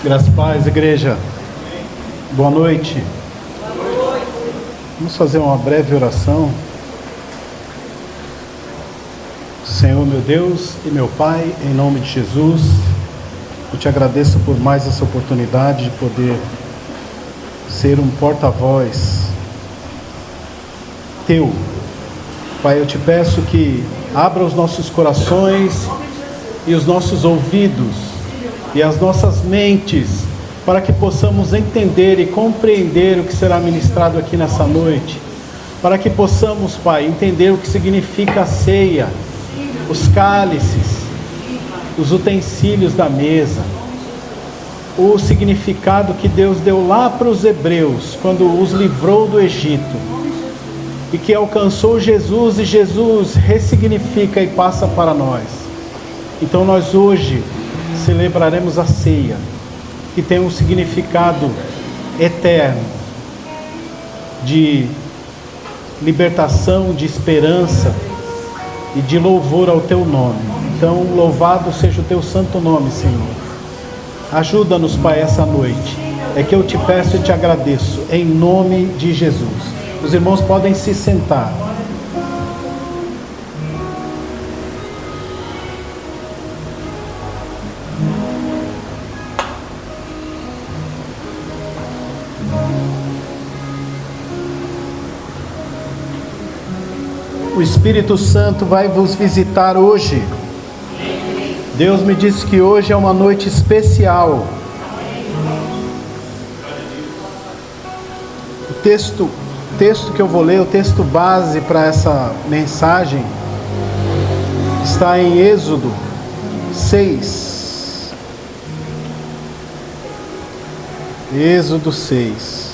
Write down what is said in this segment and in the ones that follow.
Graças a paz, igreja. Boa noite. Vamos fazer uma breve oração. Senhor meu Deus e meu Pai, em nome de Jesus, eu te agradeço por mais essa oportunidade de poder ser um porta-voz teu. Pai, eu te peço que abra os nossos corações e os nossos ouvidos e as nossas mentes para que possamos entender e compreender o que será ministrado aqui nessa noite, para que possamos, Pai, entender o que significa a ceia, os cálices, os utensílios da mesa, o significado que Deus deu lá para os hebreus quando os livrou do Egito e que alcançou Jesus, e Jesus ressignifica e passa para nós. Então nós hoje celebraremos a ceia, que tem um significado eterno de libertação, de esperança e de louvor ao teu nome. Então louvado seja o teu santo nome, Senhor. Ajuda-nos, Pai, essa noite. É que eu te peço e te agradeço, em nome de Jesus. Os irmãos podem se sentar. O Espírito Santo vai vos visitar hoje. Deus me disse que hoje é uma noite especial. O texto que eu vou ler, o texto base para essa mensagem, está em Êxodo 6. Êxodo 6.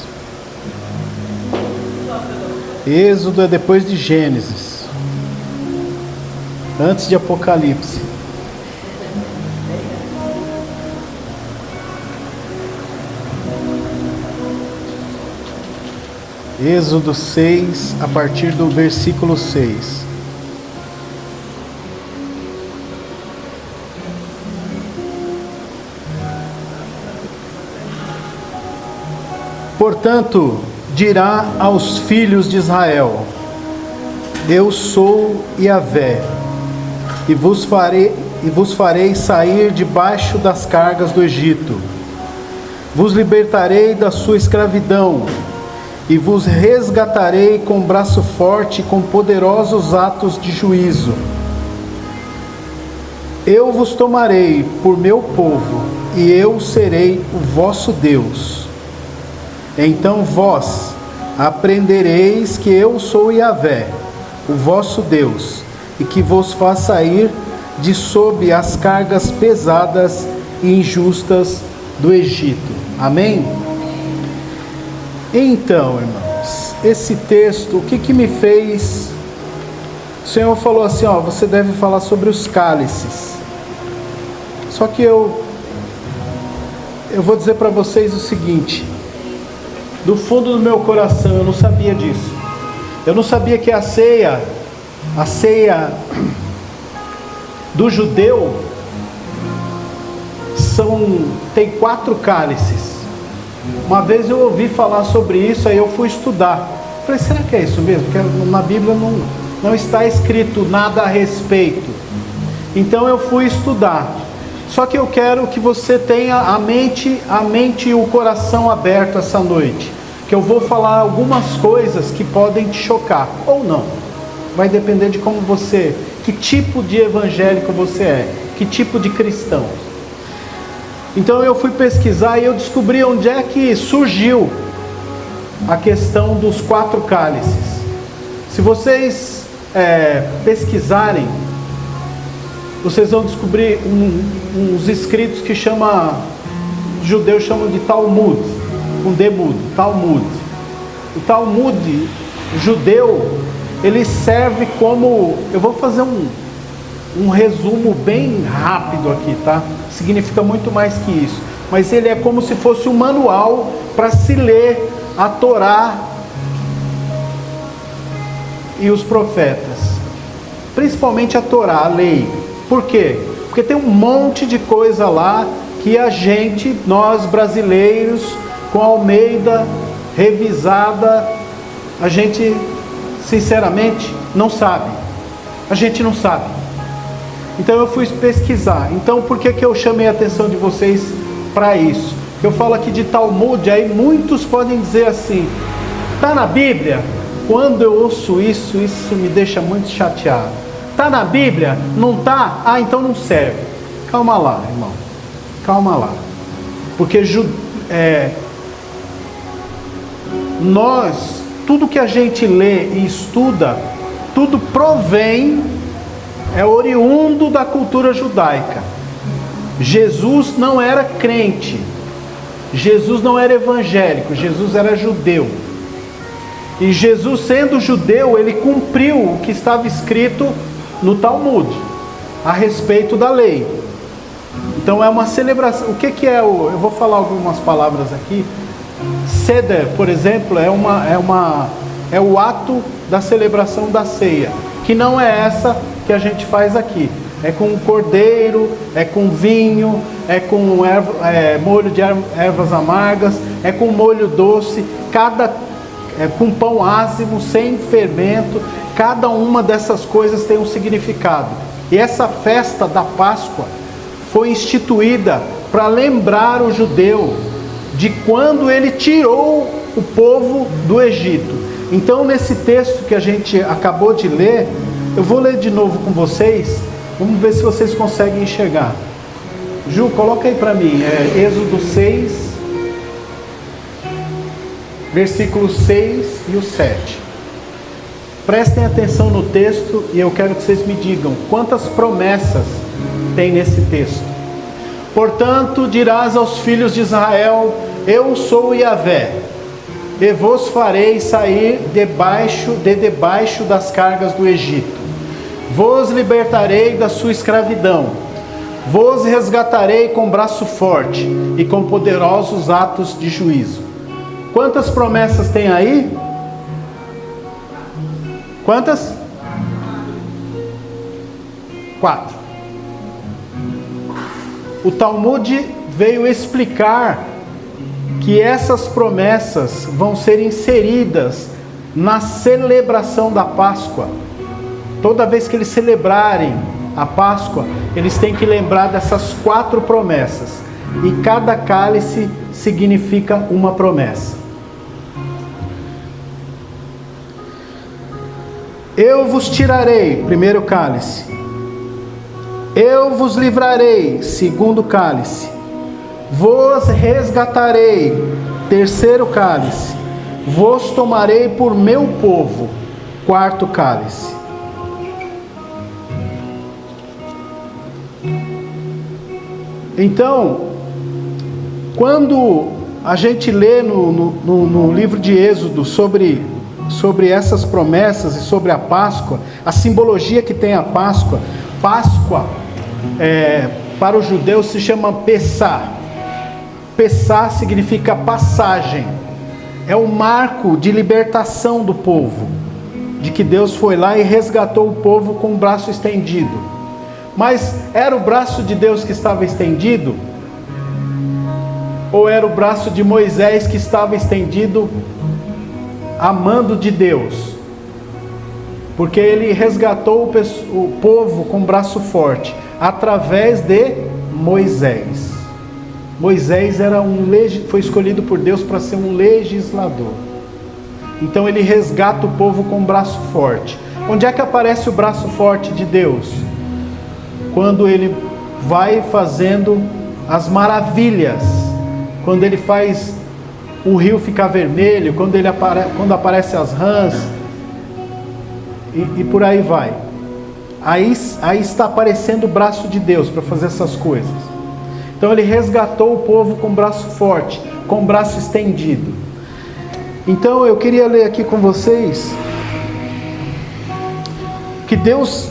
Êxodo é depois de Gênesis, antes de Apocalipse. Êxodo 6, a partir do versículo 6. Portanto, dirá aos filhos de Israel: Eu sou Yahvé, e vos farei sair debaixo das cargas do Egito. Vos libertarei da sua escravidão, e vos resgatarei com braço forte e com poderosos atos de juízo. Eu vos tomarei por meu povo, e eu serei o vosso Deus. Então vós aprendereis que eu sou Yahvé, o vosso Deus, e que vos faz sair de sob as cargas pesadas e injustas do Egito. Amém? Então, irmãos, esse texto, o que me fez? O Senhor falou assim, você deve falar sobre os cálices. Só que eu vou dizer para vocês o seguinte: do fundo do meu coração eu não sabia disso. Eu não sabia que a ceia do judeu tem 4 cálices. Uma vez eu ouvi falar sobre isso, aí eu fui estudar. Falei, será que é isso mesmo? Porque na Bíblia não está escrito nada a respeito. Então eu fui estudar. Só que eu quero que você tenha a mente e o coração aberto essa noite. Que eu vou falar algumas coisas que podem te chocar, ou não. Vai depender de que tipo de evangélico você é, que tipo de cristão. Então eu fui pesquisar e eu descobri onde é que surgiu a questão dos 4 cálices. Se vocês pesquisarem, vocês vão descobrir uns escritos que os judeus chamam de Talmud, com D mudo, Talmud. O Talmud judeu, ele serve como, eu vou fazer um resumo bem rápido aqui, tá? Significa muito mais que isso, mas ele é como se fosse um manual para se ler a Torá e os profetas, principalmente a Torá, a lei. Por quê? Porque tem um monte de coisa lá que nós brasileiros, com a Almeida revisada, a gente, sinceramente, não sabe. A gente não sabe. Então eu fui pesquisar. Então por que eu chamei a atenção de vocês para isso? Eu falo aqui de Talmud, aí muitos podem dizer assim, está na Bíblia? Quando eu ouço isso me deixa muito chateado. Está na Bíblia? Não está? Ah, então não serve. Calma lá, irmão. Calma lá. Porque tudo que a gente lê e estuda, tudo provém, é oriundo da cultura judaica. Jesus não era crente. Jesus não era evangélico. Jesus era judeu. E Jesus, sendo judeu, ele cumpriu o que estava escrito no Talmud, a respeito da lei. Então é uma celebração. O que é eu vou falar algumas palavras aqui. Seder, por exemplo, é o ato da celebração da ceia, que não é essa que a gente faz aqui. É com cordeiro, é com vinho, é com molho de ervas amargas, é com molho doce, com pão ázimo, sem fermento. Cada uma dessas coisas tem um significado. E essa festa da Páscoa foi instituída para lembrar o judeu de quando ele tirou o povo do Egito. Então, nesse texto que a gente acabou de ler, eu vou ler de novo com vocês. Vamos ver se vocês conseguem enxergar. Ju, coloca aí para mim, Êxodo 6, versículos 6 e o 7. Prestem atenção no texto e eu quero que vocês me digam quantas promessas tem nesse texto. Portanto, dirás aos filhos de Israel: eu sou Yahvé, e vos farei sair debaixo das cargas do Egito. Vos libertarei da sua escravidão. Vos resgatarei com braço forte e com poderosos atos de juízo. Quantas promessas tem aí? Quantas? 4. O Talmud veio explicar que essas promessas vão ser inseridas na celebração da Páscoa. Toda vez que eles celebrarem a Páscoa, eles têm que lembrar dessas 4 promessas. E cada cálice significa uma promessa. Eu vos tirarei, primeiro cálice. Eu vos livrarei, segundo cálice. Vos resgatarei, terceiro cálice. Vos tomarei por meu povo, quarto cálice. Então, quando a gente lê no livro de Êxodo sobre essas promessas e sobre a Páscoa, a simbologia que tem a Páscoa, para os judeus se chama Pessá. Pessá significa passagem, é o marco de libertação do povo, de que Deus foi lá e resgatou o povo com o braço estendido. Mas era o braço de Deus que estava estendido? Ou era o braço de Moisés que estava estendido a mando de Deus? Porque ele resgatou o povo com braço forte, através de Moisés. Moisés foi escolhido por Deus para ser um legislador. Então ele resgata o povo com braço forte. Onde é que aparece o braço forte de Deus? Quando ele vai fazendo as maravilhas, quando ele faz o rio ficar vermelho, quando aparecem as rãs, e por aí vai. Aí está aparecendo o braço de Deus para fazer essas coisas. Então ele resgatou o povo com braço forte, com braço estendido. Então eu queria ler aqui com vocês que Deus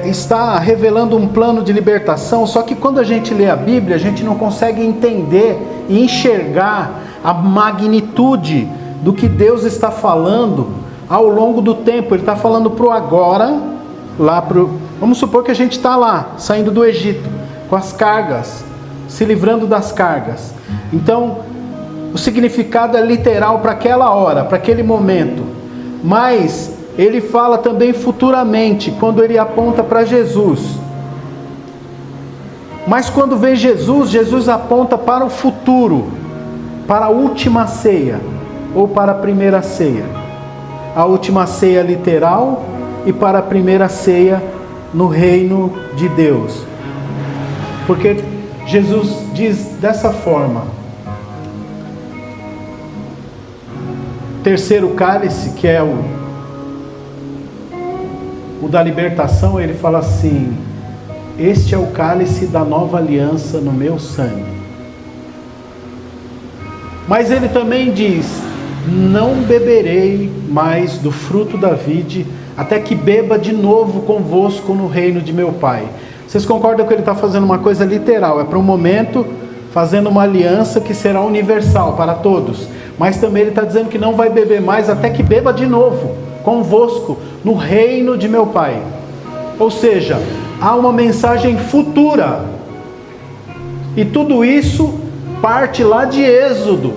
está revelando um plano de libertação, só que quando a gente lê a Bíblia, a gente não consegue entender e enxergar a magnitude do que Deus está falando ao longo do tempo. Ele está falando para o agora, vamos supor que a gente está lá, saindo do Egito, com as cargas, se livrando das cargas. Então, o significado é literal para aquela hora, para aquele momento. Mas ele fala também futuramente, quando ele aponta para Jesus. Mas quando vem Jesus, Jesus aponta para o futuro, para a última ceia, ou para a primeira ceia. A última ceia literal e para a primeira ceia no reino de Deus. Porque Jesus diz dessa forma: terceiro cálice, que é o da libertação, ele fala assim: este é o cálice da nova aliança no meu sangue. Mas ele também diz: não beberei mais do fruto da vide, até que beba de novo convosco no reino de meu Pai. Vocês concordam que ele está fazendo uma coisa literal? É para um momento, fazendo uma aliança que será universal para todos. Mas também ele está dizendo que não vai beber mais até que beba de novo convosco no reino de meu Pai. Ou seja, há uma mensagem futura. E tudo isso parte lá de Êxodo,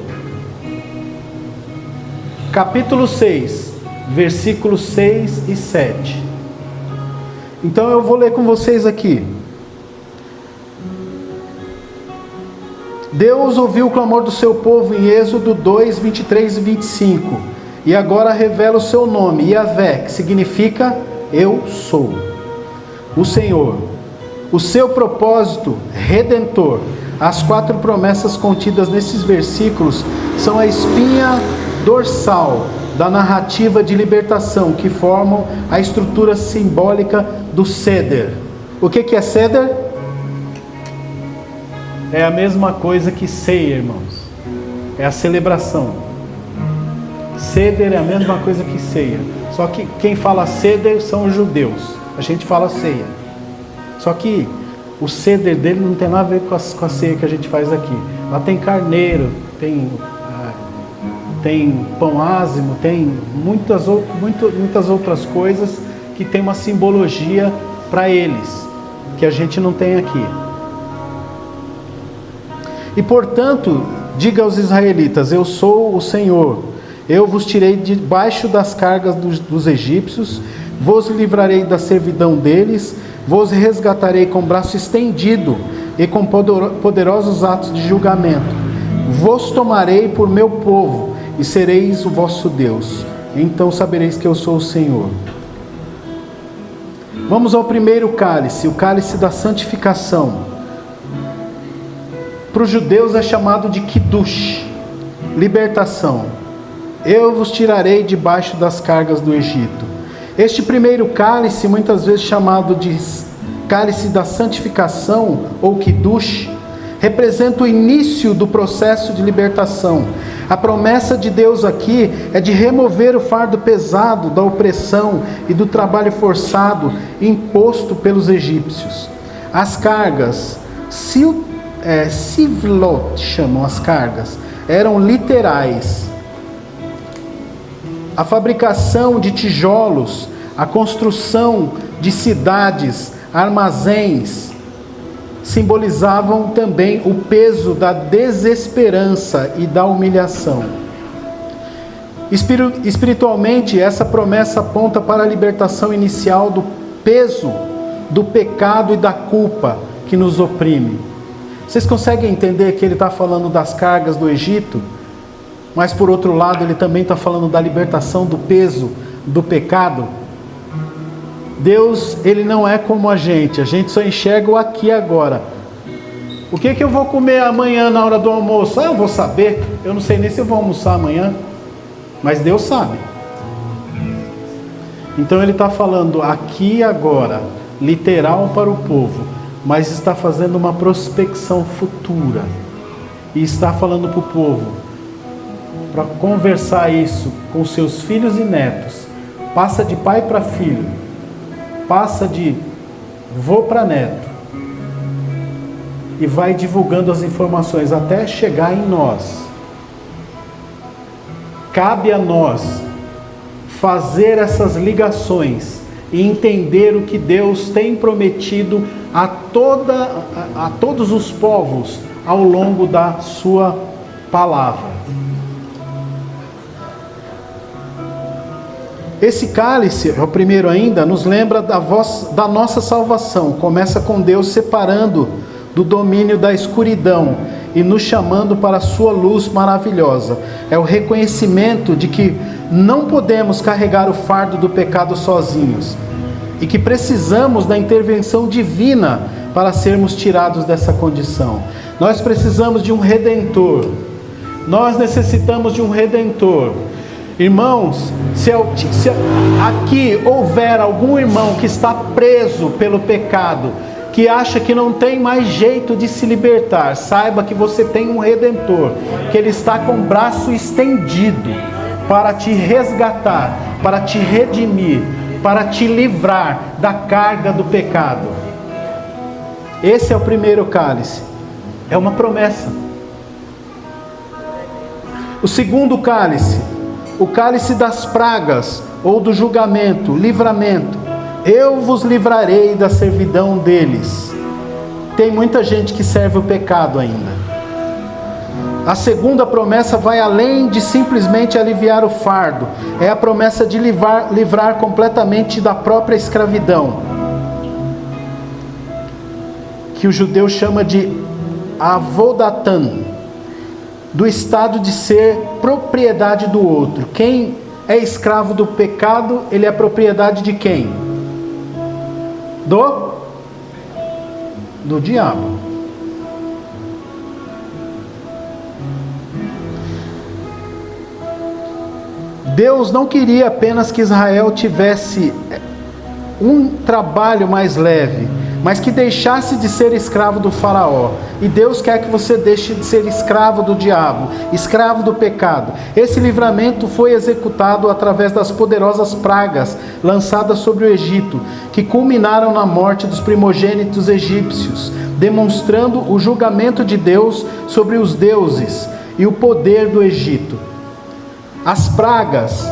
capítulo 6, versículos 6 e 7. Então eu vou ler com vocês aqui. Deus ouviu o clamor do seu povo em Êxodo 2, 23 e 25. E agora revela o seu nome, Yahvé, que significa eu sou. O Senhor. O seu propósito redentor. As 4 promessas contidas nesses versículos são a espinha dorsal da narrativa de libertação, que formam a estrutura simbólica do Seder. O que é Seder? É a mesma coisa que ceia, irmãos. É a celebração. Seder é a mesma coisa que ceia. Só que quem fala Seder são os judeus. A gente fala ceia. Só que o Seder dele não tem nada a ver com a ceia que a gente faz aqui. Lá tem carneiro, tem pão ázimo, tem muitas outras coisas que tem uma simbologia para eles, que a gente não tem aqui. E portanto, diga aos israelitas: eu sou o Senhor, eu vos tirei debaixo das cargas dos egípcios, vos livrarei da servidão deles, vos resgatarei com braço estendido e com poderosos atos de julgamento, vos tomarei por meu povo, e sereis o vosso Deus. Então sabereis que eu sou o Senhor. Vamos ao primeiro cálice, o cálice da santificação. Para os judeus é chamado de Kiddush, libertação. Eu vos tirarei debaixo das cargas do Egito. Este primeiro cálice, muitas vezes chamado de cálice da santificação ou Kiddush, representa o início do processo de libertação. A promessa de Deus aqui é de remover o fardo pesado da opressão e do trabalho forçado imposto pelos egípcios. As cargas, sivlot chamam as cargas, eram literais. A fabricação de tijolos, a construção de cidades, armazéns, simbolizavam também o peso da desesperança e da humilhação. Espiritualmente, essa promessa aponta para a libertação inicial do peso do pecado e da culpa que nos oprime. Vocês conseguem entender que ele está falando das cargas do Egito, mas por outro lado ele também está falando da libertação do peso do pecado? Deus, ele não é como a gente só enxerga o aqui e agora. O que eu vou comer amanhã na hora do almoço? Eu vou saber, eu não sei nem se eu vou almoçar amanhã, mas Deus sabe. Então ele está falando aqui e agora, literal para o povo, mas está fazendo uma prospecção futura, e está falando para o povo, para conversar isso com seus filhos e netos, passa de pai para filho, passa de vô para neto, e vai divulgando as informações até chegar em nós. Cabe a nós fazer essas ligações e entender o que Deus tem prometido a todos os povos ao longo da sua palavra. Esse cálice, é o primeiro ainda, nos lembra da nossa salvação. Começa com Deus separando do domínio da escuridão e nos chamando para a sua luz maravilhosa. É o reconhecimento de que não podemos carregar o fardo do pecado sozinhos e que precisamos da intervenção divina para sermos tirados dessa condição. Nós precisamos de um Redentor. Nós necessitamos de um Redentor. Irmãos, se aqui houver algum irmão que está preso pelo pecado, que acha que não tem mais jeito de se libertar, saiba que você tem um Redentor, que Ele está com o braço estendido para te resgatar, para te redimir, para te livrar da carga do pecado. Esse é o primeiro cálice, é uma promessa. O segundo cálice, o cálice das pragas ou do julgamento, livramento. Eu vos livrarei da servidão deles. Tem muita gente que serve o pecado ainda. A segunda promessa vai além de simplesmente aliviar o fardo. É a promessa de livrar completamente da própria escravidão, que o judeu chama de avodatan, do estado de ser propriedade do outro. Quem é escravo do pecado, ele é propriedade de quem? Do diabo. Deus não queria apenas que Israel tivesse um trabalho mais leve, mas que deixasse de ser escravo do faraó. E Deus quer que você deixe de ser escravo do diabo, escravo do pecado. Esse livramento foi executado através das poderosas pragas lançadas sobre o Egito, que culminaram na morte dos primogênitos egípcios, demonstrando o julgamento de Deus sobre os deuses e o poder do Egito. As pragas,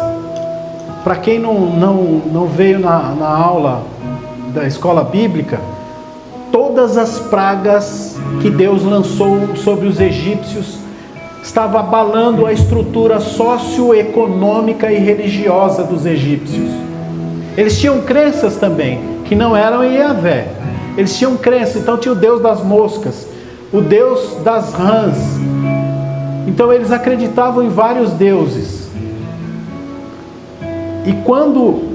para quem não veio na aula da escola bíblica, todas as pragas que Deus lançou sobre os egípcios estavam abalando a estrutura socioeconômica e religiosa dos egípcios. Eles tinham crenças também, que não eram em Yahvé. Eles tinham crenças, então tinha o Deus das moscas, o Deus das rãs. Então eles acreditavam em vários deuses. E quando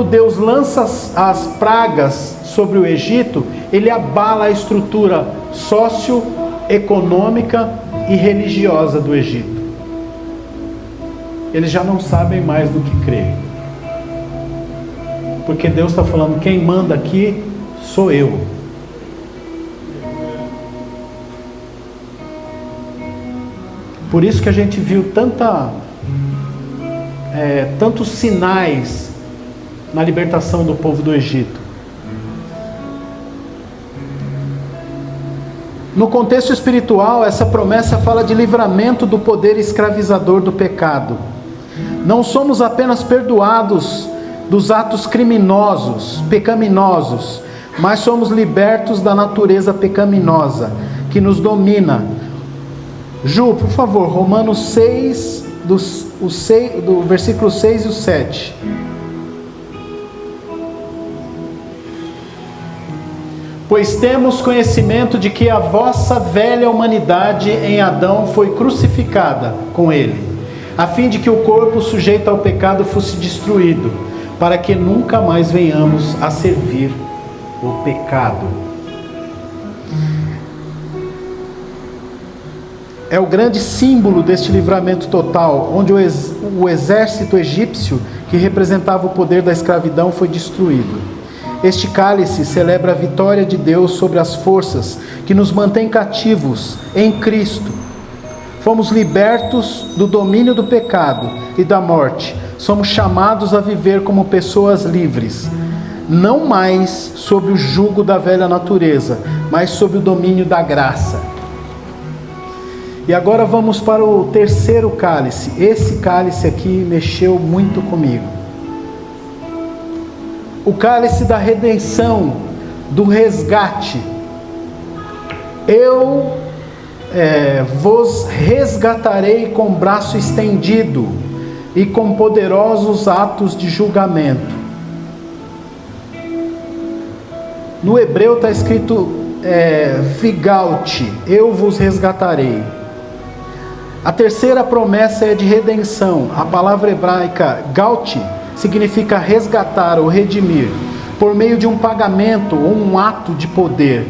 Deus lança as pragas sobre o Egito, Ele abala a estrutura socioeconômica e religiosa do Egito. Eles já não sabem mais do que crer. Porque Deus está falando, quem manda aqui sou eu. Por isso que a gente viu tantos sinais na libertação do povo do Egito. No contexto espiritual, essa promessa fala de livramento do poder escravizador do pecado. Não somos apenas perdoados dos atos pecaminosos, mas somos libertos da natureza pecaminosa que nos domina. Ju, por favor, Romanos 6, do versículo 6 e o 7. Pois temos conhecimento de que a vossa velha humanidade em Adão foi crucificada com ele, a fim de que o corpo sujeito ao pecado fosse destruído, para que nunca mais venhamos a servir o pecado. É o grande símbolo deste livramento total, onde o exército egípcio, que representava o poder da escravidão, foi destruído. Este cálice celebra a vitória de Deus sobre as forças que nos mantêm cativos em Cristo. Fomos libertos do domínio do pecado e da morte. Somos chamados a viver como pessoas livres, não mais sob o jugo da velha natureza, mas sob o domínio da graça. E agora vamos para o terceiro cálice. Esse cálice aqui mexeu muito comigo. O cálice da redenção do resgate. Eu vos resgatarei com braço estendido e com poderosos atos de julgamento. No hebreu está escrito Vigalte, eu vos resgatarei. A terceira promessa é de redenção. A palavra hebraica Galte significa resgatar ou redimir, por meio de um pagamento ou um ato de poder,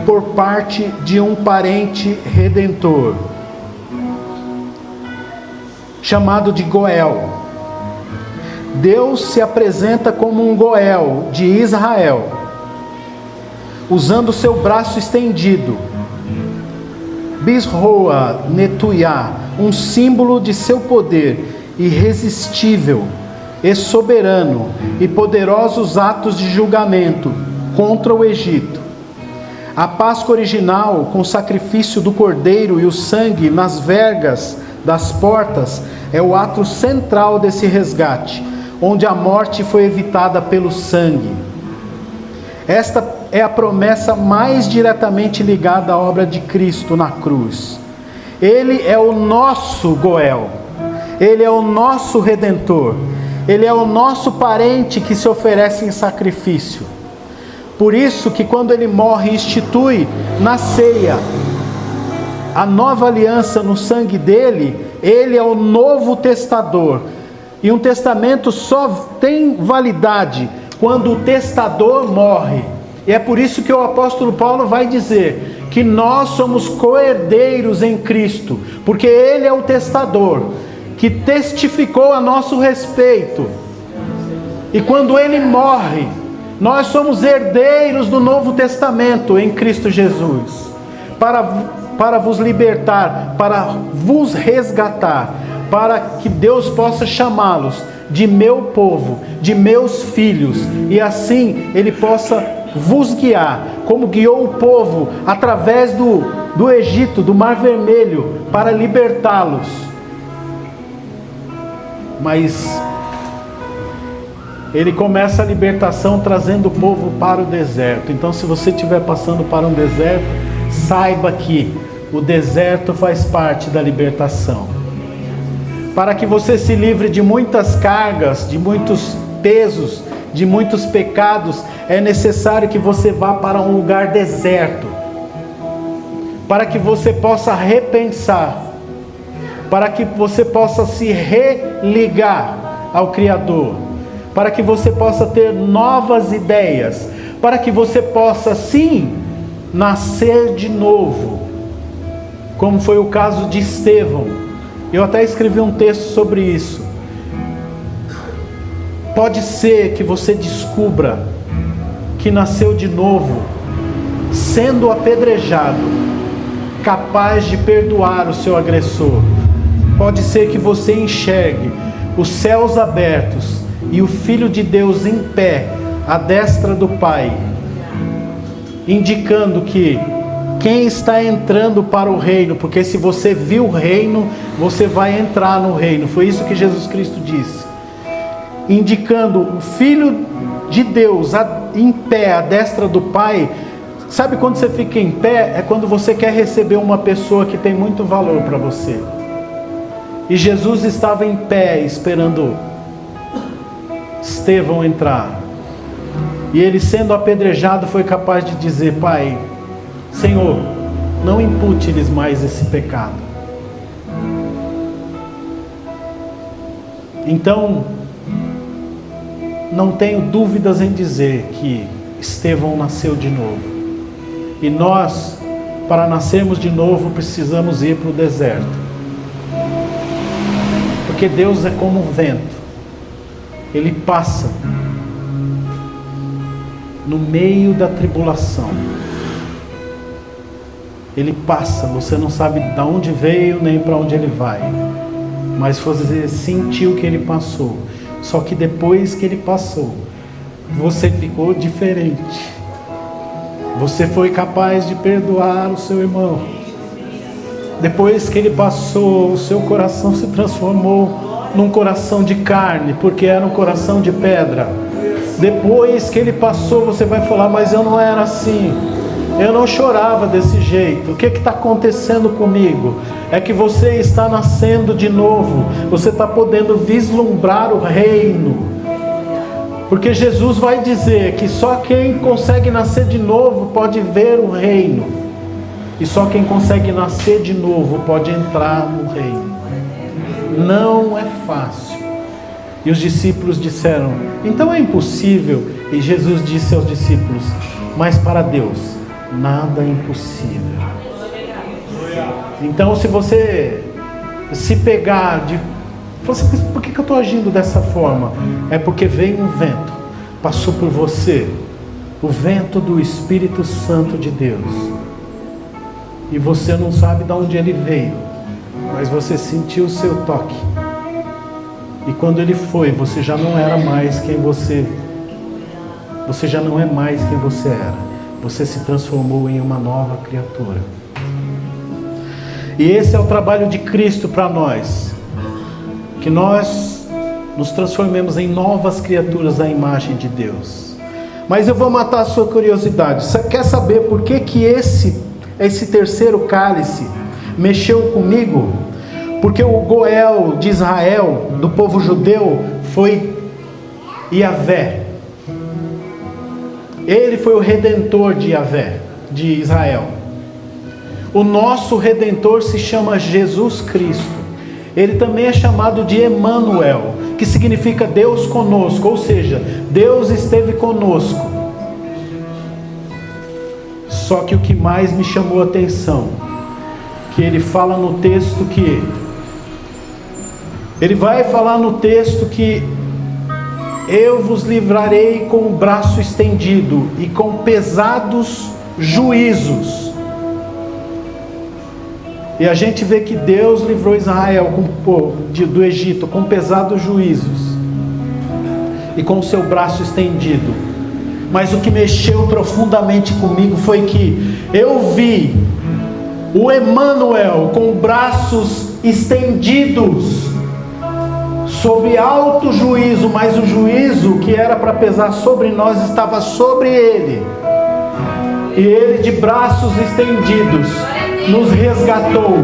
por parte de um parente redentor, chamado de Goel. Deus se apresenta como um Goel de Israel, usando seu braço estendido, Bisroa Netuyá, um símbolo de seu poder irresistível e soberano e poderosos atos de julgamento contra o Egito. A Páscoa original, com o sacrifício do cordeiro e o sangue nas vergas das portas, é o ato central desse resgate, onde a morte foi evitada pelo sangue. Esta é a promessa mais diretamente ligada à obra de Cristo na cruz. Ele é o nosso Goel, Ele é o nosso Redentor, Ele é o nosso parente que se oferece em sacrifício. Por isso que quando Ele morre, institui na ceia a nova aliança no sangue dele. Ele é o novo testador, e um testamento só tem validade quando o testador morre. E é por isso que o apóstolo Paulo vai dizer que nós somos co-herdeiros em Cristo, porque Ele é o testador que testificou a nosso respeito. E quando Ele morre, nós somos herdeiros do Novo Testamento em Cristo Jesus, para vos libertar, para vos resgatar, para que Deus possa chamá-los de meu povo, de meus filhos, e assim Ele possa vos guiar, como guiou o povo através do Egito, do Mar Vermelho, para libertá-los. Mas Ele começa a libertação trazendo o povo para o deserto. Então, se você estiver passando para um deserto, saiba que o deserto faz parte da libertação. Para que você se livre de muitas cargas, de muitos pesos, de muitos pecados, é necessário que você vá para um lugar deserto, para que você possa repensar, para que você possa se religar ao Criador, para que você possa ter novas ideias, para que você possa sim nascer de novo, como foi o caso de Estevão. Eu até escrevi um texto sobre isso. Pode ser que você descubra que nasceu de novo, sendo apedrejado, capaz de perdoar o seu agressor. Pode ser que você enxergue os céus abertos e o Filho de Deus em pé, à destra do Pai, indicando que quem está entrando para o reino, porque se você viu o reino, você vai entrar no reino. Foi isso que Jesus Cristo disse. Indicando o Filho de Deus em pé, à destra do Pai. Sabe quando você fica em pé? É quando você quer receber uma pessoa que tem muito valor para você. E Jesus estava em pé, esperando Estevão entrar. E ele, sendo apedrejado, foi capaz de dizer: Pai, Senhor, não impute-lhes mais esse pecado. Então, não tenho dúvidas em dizer que Estevão nasceu de novo. E nós, para nascermos de novo, precisamos ir para o deserto. Porque Deus é como um vento. Ele passa no meio da tribulação. Ele passa, você não sabe de onde veio nem para onde ele vai, mas você sentiu que ele passou. Só que depois que ele passou, você ficou diferente. Você foi capaz de perdoar o seu irmão. Depois que ele passou, o seu coração se transformou num coração de carne, porque era um coração de pedra. Depois que ele passou, você vai falar, mas eu não era assim. Eu não chorava desse jeito. O que está acontecendo comigo? É que você está nascendo de novo. Você está podendo vislumbrar o reino. Porque Jesus vai dizer que só quem consegue nascer de novo pode ver o reino. E só quem consegue nascer de novo pode entrar no reino. Não é fácil. E os discípulos disseram, então é impossível. E Jesus disse aos discípulos, mas para Deus nada é impossível. Então se você se pegar de... por que eu estou agindo dessa forma? É porque veio um vento, passou por você, o vento do Espírito Santo de Deus. E você não sabe de onde ele veio, mas você sentiu o seu toque. E quando ele foi, você já não era mais quem você já não é mais quem você era. Você se transformou em uma nova criatura. E esse é o trabalho de Cristo para nós. Que nós nos transformemos em novas criaturas à imagem de Deus. Mas eu vou matar a sua curiosidade. Você quer saber por que esse terceiro cálice mexeu comigo? Porque o Goel de Israel, do povo judeu, foi Yahvé. Ele foi o redentor de Yahvé, de Israel. O nosso redentor se chama Jesus Cristo. Ele também é chamado de Emanuel, que significa Deus conosco, ou seja, Deus esteve conosco. Só que o que mais me chamou a atenção, que ele fala no texto que... Ele vai falar no texto que eu vos livrarei com o braço estendido e com pesados juízos. E a gente vê que Deus livrou Israel do Egito com pesados juízos e com o seu braço estendido. Mas o que mexeu profundamente comigo foi que eu vi o Emanuel com braços estendidos sob alto juízo, mas o juízo que era para pesar sobre nós estava sobre ele. E ele, de braços estendidos, nos resgatou.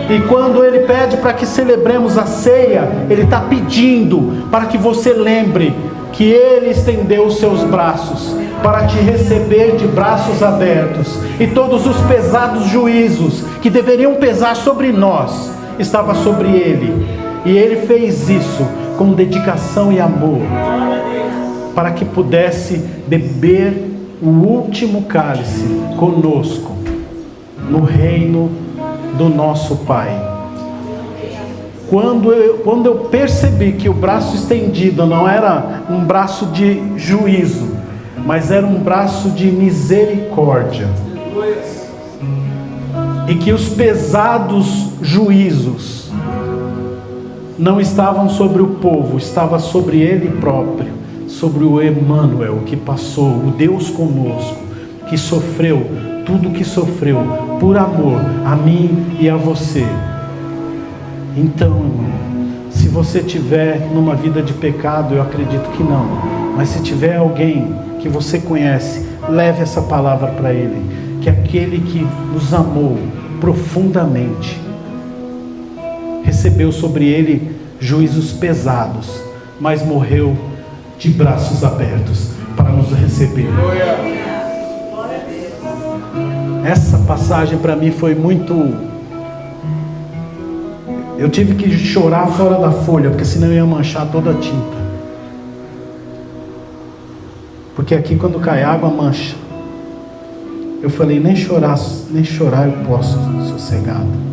E quando ele pede para que celebremos a ceia, ele está pedindo para que você lembre que ele estendeu os seus braços para te receber de braços abertos. E todos os pesados juízos que deveriam pesar sobre nós, estava sobre ele. E ele fez isso com dedicação e amor, para que pudesse beber o último cálice conosco, no reino do nosso Pai. Quando eu percebi que o braço estendido não era um braço de juízo, mas era um braço de misericórdia, e que os pesados juízos não estavam sobre o povo, estava sobre ele próprio, sobre o Emanuel que passou, o Deus conosco, que sofreu tudo o que sofreu por amor a mim e a você. Então, se você tiver numa vida de pecado, eu acredito que não, mas se tiver alguém que você conhece, leve essa palavra para ele, que aquele que nos amou profundamente recebeu sobre ele juízos pesados, mas morreu de braços abertos para nos receber. Essa passagem para mim foi muito... Eu tive que chorar fora da folha, porque senão eu ia manchar toda a tinta. Porque aqui quando cai água mancha. Eu falei, nem chorar eu posso sossegado.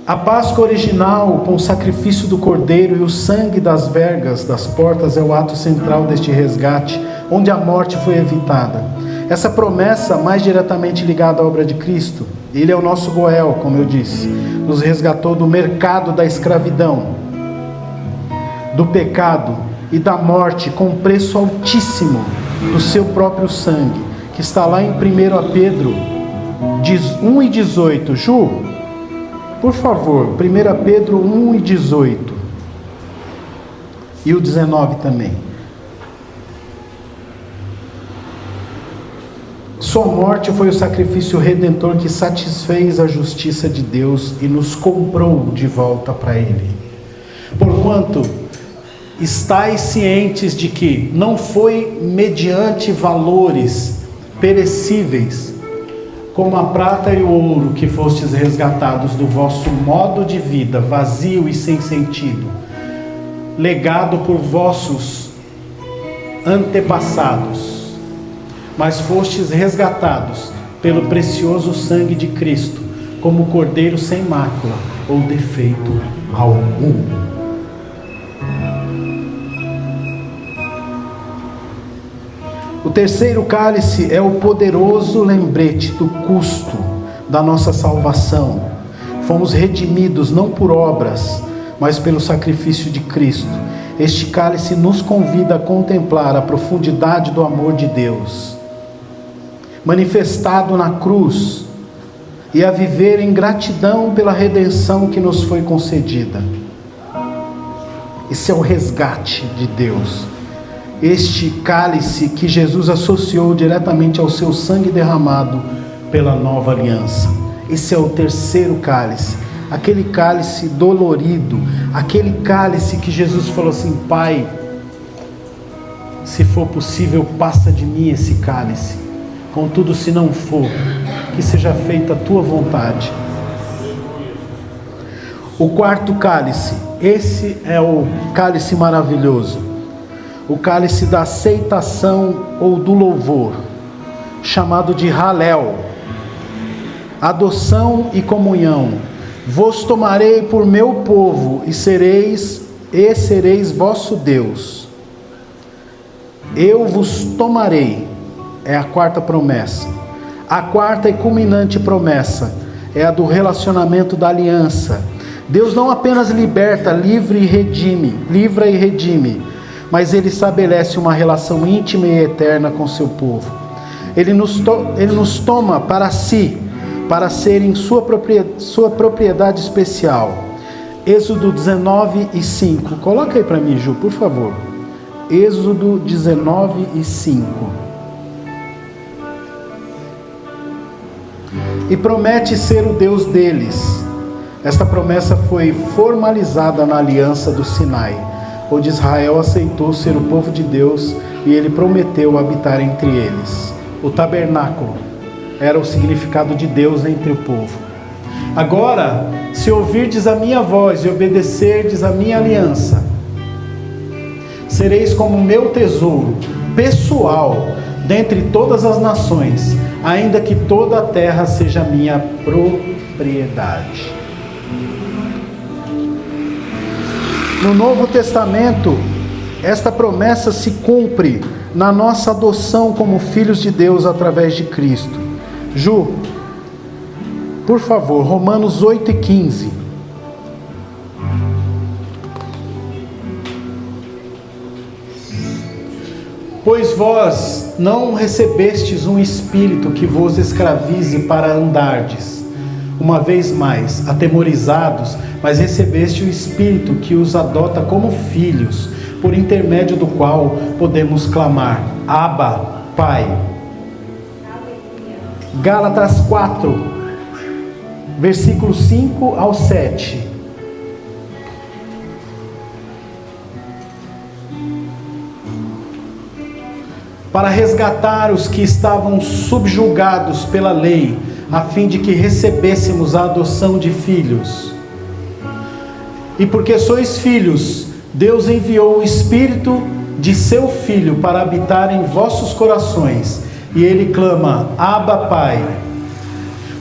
A Páscoa original, com o sacrifício do cordeiro e o sangue das vergas das portas, é o ato central deste resgate, onde a morte foi evitada. Essa promessa, mais diretamente ligada à obra de Cristo, ele é o nosso Goel, como eu disse, nos resgatou do mercado da escravidão, do pecado e da morte, com preço altíssimo do seu próprio sangue, que está lá em 1 Pedro 1:18. Ju, Por favor, 1 Pedro 1:18 e o 19 também. Sua morte foi o sacrifício redentor que satisfez a justiça de Deus e nos comprou de volta para Ele. Porquanto estais cientes de que não foi mediante valores perecíveis, como a prata e o ouro, que fostes resgatados do vosso modo de vida vazio e sem sentido, legado por vossos antepassados, mas fostes resgatados pelo precioso sangue de Cristo, como cordeiro sem mácula ou defeito algum. O terceiro cálice é o poderoso lembrete do custo da nossa salvação. Fomos redimidos não por obras, mas pelo sacrifício de Cristo. Este cálice nos convida a contemplar a profundidade do amor de Deus, manifestado na cruz, e a viver em gratidão pela redenção que nos foi concedida. Esse é o resgate de Deus. Este cálice que Jesus associou diretamente ao seu sangue derramado pela nova aliança. Esse é o terceiro cálice, aquele cálice dolorido, aquele cálice que Jesus falou assim: Pai, se for possível, passa de mim esse cálice. Contudo, se não for, que seja feita a tua vontade. O quarto cálice, esse é o cálice maravilhoso, o cálice da aceitação ou do louvor, chamado de Halel, adoção e comunhão. Vos tomarei por meu povo e sereis vosso Deus. Eu vos tomarei, é a quarta promessa. A quarta e culminante promessa é a do relacionamento da aliança. Deus não apenas liberta, livra e redime, mas Ele estabelece uma relação íntima e eterna com seu povo. Ele nos toma para si, para serem sua propriedade especial. Êxodo 19:5. Coloca aí para mim, Ju, por favor. Êxodo 19:5. E promete ser o Deus deles. Esta promessa foi formalizada na aliança do Sinai, onde Israel aceitou ser o povo de Deus e Ele prometeu habitar entre eles. O tabernáculo era o significado de Deus entre o povo. Agora, se ouvirdes a minha voz e obedecerdes a minha aliança, sereis como meu tesouro pessoal dentre todas as nações, ainda que toda a terra seja minha propriedade. No Novo Testamento, esta promessa se cumpre na nossa adoção como filhos de Deus através de Cristo. Ju, por favor, Romanos 8:15. Pois vós não recebestes um espírito que vos escravize para andardes, uma vez mais, atemorizados, mas recebeste o Espírito que os adota como filhos, por intermédio do qual podemos clamar: Abba, Pai. Gálatas 4, versículos 5 ao 7. Para resgatar os que estavam subjugados pela lei, a fim de que recebêssemos a adoção de filhos. E porque sois filhos, Deus enviou o Espírito de seu Filho para habitar em vossos corações, e Ele clama: Abba, Pai.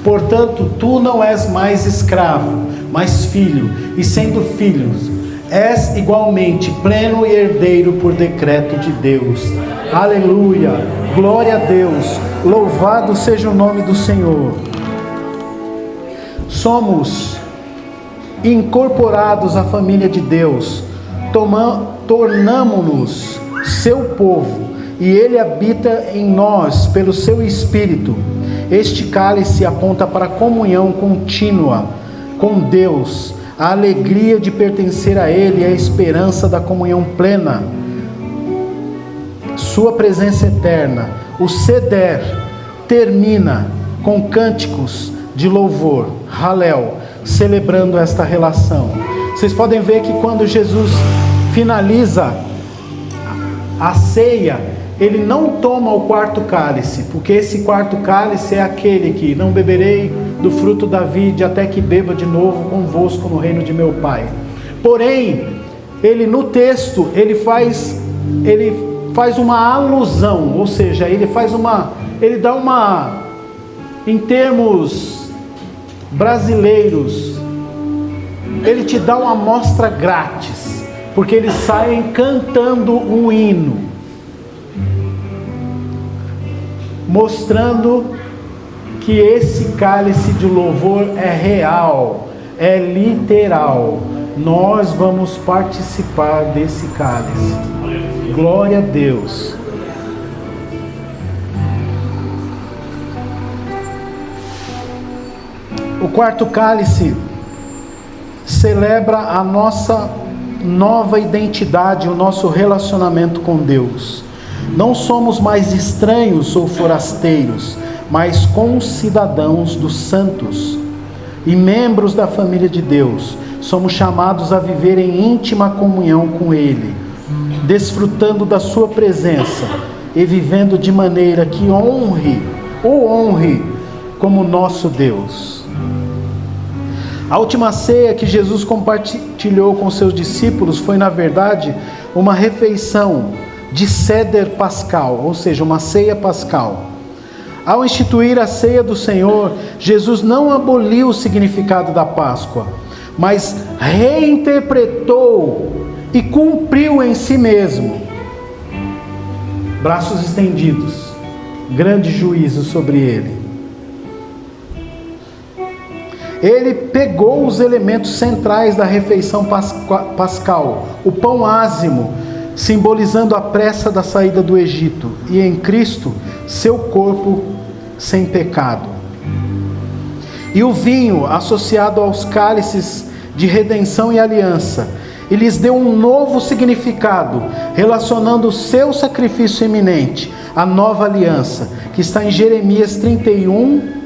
Portanto, tu não és mais escravo, mas filho, e sendo filhos, és igualmente pleno e herdeiro por decreto de Deus. Aleluia, glória a Deus, louvado seja o nome do Senhor. Somos incorporados à família de Deus, tornamo-nos seu povo, e Ele habita em nós pelo seu Espírito. Este cálice aponta para a comunhão contínua com Deus, a alegria de pertencer a Ele e a esperança da comunhão plena, sua presença eterna. O Seder termina com cânticos de louvor, Halel, celebrando esta relação. Vocês podem ver que quando Jesus finaliza a ceia, ele não toma o quarto cálice, porque esse quarto cálice é aquele que não beberei do fruto da vide até que beba de novo convosco no reino de meu Pai. Porém, ele no texto, ele faz uma alusão, ou seja, ele dá uma, em termos brasileiros, ele te dá uma amostra grátis, porque eles saem cantando um hino, mostrando que esse cálice de louvor é real, é literal. Nós vamos participar desse cálice. Glória a Deus. O quarto cálice celebra a nossa nova identidade, o nosso relacionamento com Deus. Não somos mais estranhos ou forasteiros, mas concidadãos dos santos e membros da família de Deus. Somos chamados a viver em íntima comunhão com Ele, desfrutando da sua presença e vivendo de maneira que o honre como nosso Deus. A última ceia que Jesus compartilhou com seus discípulos foi, na verdade, uma refeição de Seder pascal, ou seja, uma ceia pascal. Ao instituir a ceia do Senhor, Jesus não aboliu o significado da Páscoa, mas reinterpretou e cumpriu em si mesmo. Braços estendidos, grande juízo sobre ele. Ele pegou os elementos centrais da refeição pascal, o pão ázimo, simbolizando a pressa da saída do Egito, e em Cristo, seu corpo sem pecado. E o vinho, associado aos cálices de redenção e aliança, e lhes deu um novo significado, relacionando o seu sacrifício iminente à nova aliança, que está em Jeremias 31,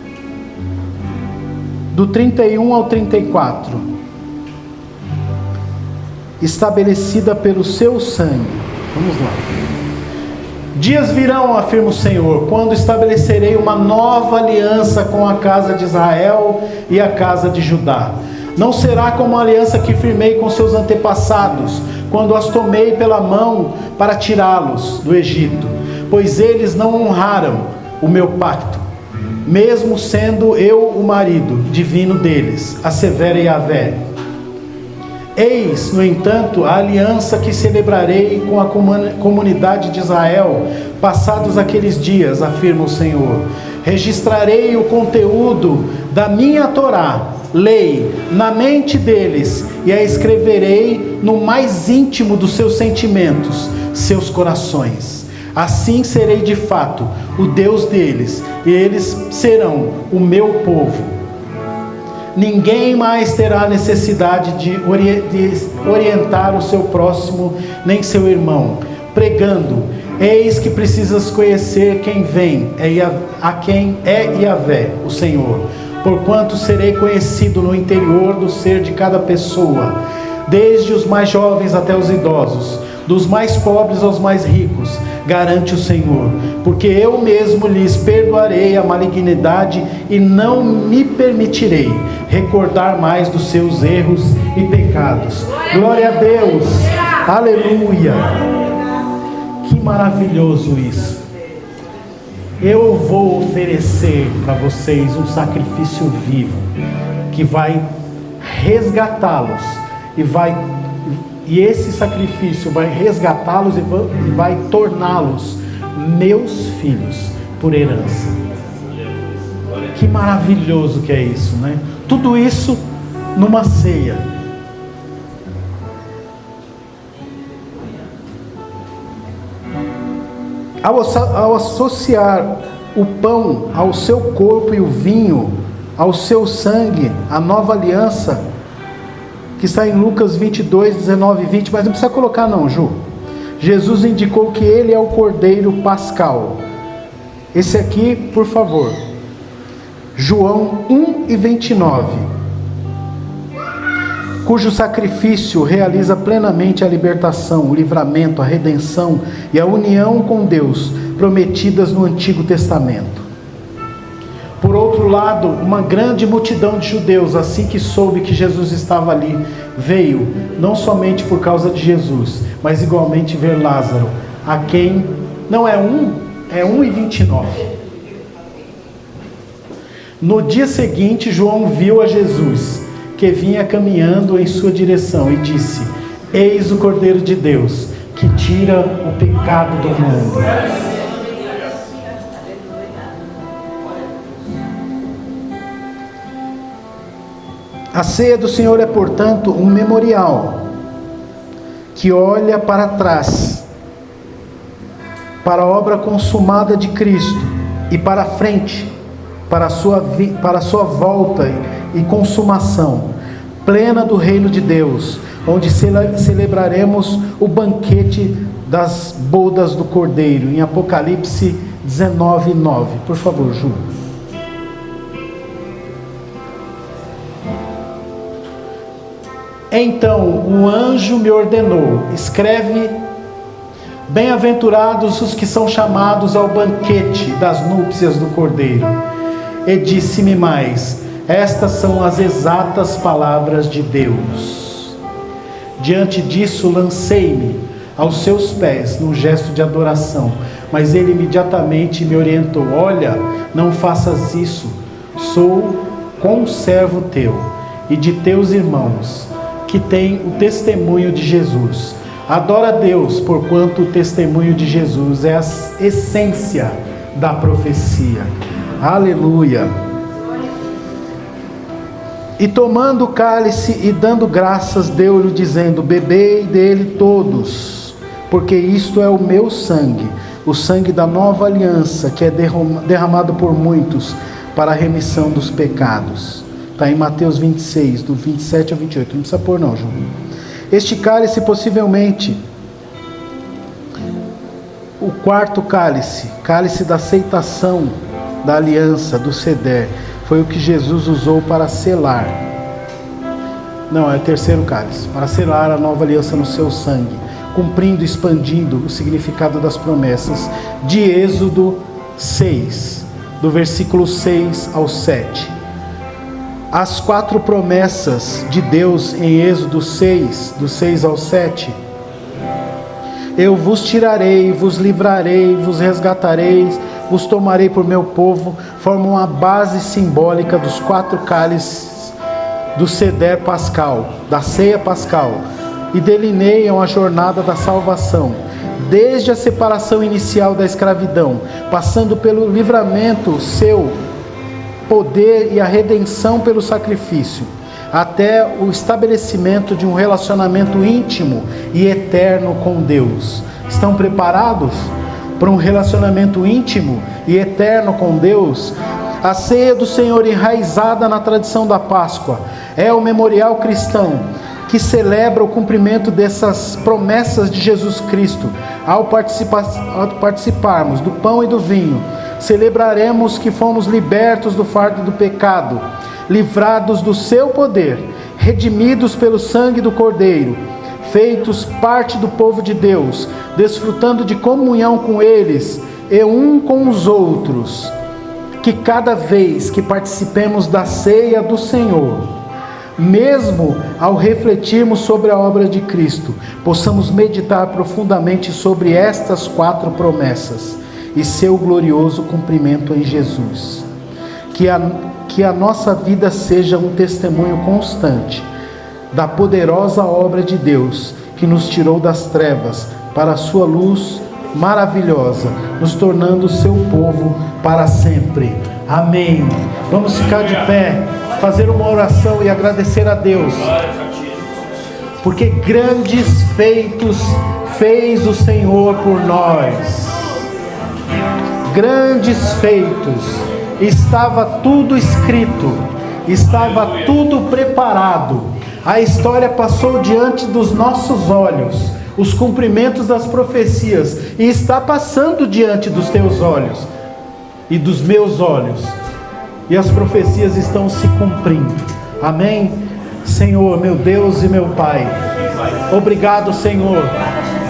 do 31 ao 34, estabelecida pelo seu sangue. Vamos lá. Dias virão, afirma o Senhor, quando estabelecerei uma nova aliança com a casa de Israel e a casa de Judá. Não será como a aliança que firmei com seus antepassados, quando as tomei pela mão para tirá-los do Egito, pois eles não honraram o meu pacto, mesmo sendo eu o marido divino deles, assevera Yahvé. Eis, no entanto, a aliança que celebrarei com a comunidade de Israel, passados aqueles dias, afirma o Senhor. Registrarei o conteúdo da minha Torá, lei, na mente deles, e a escreverei no mais íntimo dos seus sentimentos, seus corações. Assim serei de fato o Deus deles, e eles serão o meu povo. Ninguém mais terá necessidade de orientar o seu próximo, nem seu irmão, pregando: eis que precisas conhecer quem vem, a quem é Yahvé, o Senhor, porquanto serei conhecido no interior do ser de cada pessoa, desde os mais jovens até os idosos, dos mais pobres aos mais ricos, garante o Senhor, porque eu mesmo lhes perdoarei a malignidade e não me permitirei recordar mais dos seus erros e pecados. Glória a Deus, aleluia. Que maravilhoso isso. Eu vou oferecer para vocês um sacrifício vivo, que vai resgatá-los, e esse sacrifício vai resgatá-los e vai torná-los meus filhos por herança. Que maravilhoso que é isso, né? Tudo isso numa ceia. Ao associar o pão ao seu corpo e o vinho ao seu sangue, a nova aliança, que está em Lucas 22, 19 e 20, mas não precisa colocar não, Ju. Jesus indicou que ele é o Cordeiro Pascal. Esse aqui, por favor. João 1 e 29. Cujo sacrifício realiza plenamente a libertação, o livramento, a redenção e a união com Deus, prometidas no Antigo Testamento. Por outro lado, uma grande multidão de judeus, assim que soube que Jesus estava ali, veio, não somente por causa de Jesus, mas igualmente ver Lázaro, a quem, não é 1 e 29. No dia seguinte, João viu a Jesus, que vinha caminhando em sua direção, e disse: Eis o Cordeiro de Deus, que tira o pecado do mundo. A ceia do Senhor é, portanto, um memorial que olha para trás, para a obra consumada de Cristo, e para frente, para a sua volta e consumação plena do reino de Deus, onde celebraremos o banquete das bodas do Cordeiro, em Apocalipse 19, 9. Por favor, Ju. Então o anjo me ordenou: escreve: bem-aventurados os que são chamados ao banquete das núpcias do Cordeiro. E disse-me mais: estas são as exatas palavras de Deus. Diante disso lancei-me aos seus pés num gesto de adoração, mas ele imediatamente me orientou: olha, não faças isso, sou conservo teu e de teus irmãos, que tem o testemunho de Jesus. Adora a Deus, porquanto o testemunho de Jesus é a essência da profecia. Aleluia. E tomando o cálice e dando graças, deu-lhe, dizendo: bebei dele todos, porque isto é o meu sangue, o sangue da nova aliança, que é derramado por muitos para a remissão dos pecados. Está em Mateus 26, do 27 ao 28. Não precisa pôr não, João. Este cálice, possivelmente, o quarto cálice, cálice da aceitação da aliança, do ceder, foi o que Jesus usou para selar. Não, é o terceiro cálice, para selar a nova aliança no seu sangue, cumprindo e expandindo o significado das promessas de Êxodo 6, do versículo 6 ao 7. As 4 promessas de Deus em Êxodo 6, do 6 ao 7. Eu vos tirarei, vos livrarei, vos resgatarei, vos tomarei por meu povo, formam a base simbólica dos 4 cálices do ceder pascal, da ceia pascal, e delineiam a jornada da salvação, desde a separação inicial da escravidão, passando pelo livramento seu, poder e a redenção pelo sacrifício, até o estabelecimento de um relacionamento íntimo e eterno com Deus. Estão preparados para um relacionamento íntimo e eterno com Deus? A ceia do Senhor, enraizada na tradição da Páscoa, é o memorial cristão que celebra o cumprimento dessas promessas de Jesus Cristo. Ao participarmos do pão e do vinho, celebraremos que fomos libertos do fardo do pecado, livrados do seu poder, redimidos pelo sangue do Cordeiro, feitos parte do povo de Deus, desfrutando de comunhão com eles e um com os outros. Que cada vez que participemos da ceia do Senhor, mesmo ao refletirmos sobre a obra de Cristo, possamos meditar profundamente sobre estas 4 promessas e seu glorioso cumprimento em Jesus. Que a nossa vida seja um testemunho constante da poderosa obra de Deus, que nos tirou das trevas para a sua luz maravilhosa, nos tornando seu povo para sempre. Amém. Vamos ficar de pé, fazer uma oração e agradecer a Deus, porque grandes feitos fez o Senhor por nós. Grandes feitos estava tudo escrito, estava tudo preparado. A história passou diante dos nossos olhos, os cumprimentos das profecias, e está passando diante dos teus olhos e dos meus olhos, e as profecias estão se cumprindo. Amém? Senhor, meu Deus e meu Pai, obrigado, Senhor,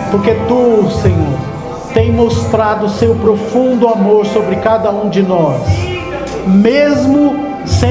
porque Tu, Senhor, tem mostrado o seu profundo amor sobre cada um de nós, mesmo sem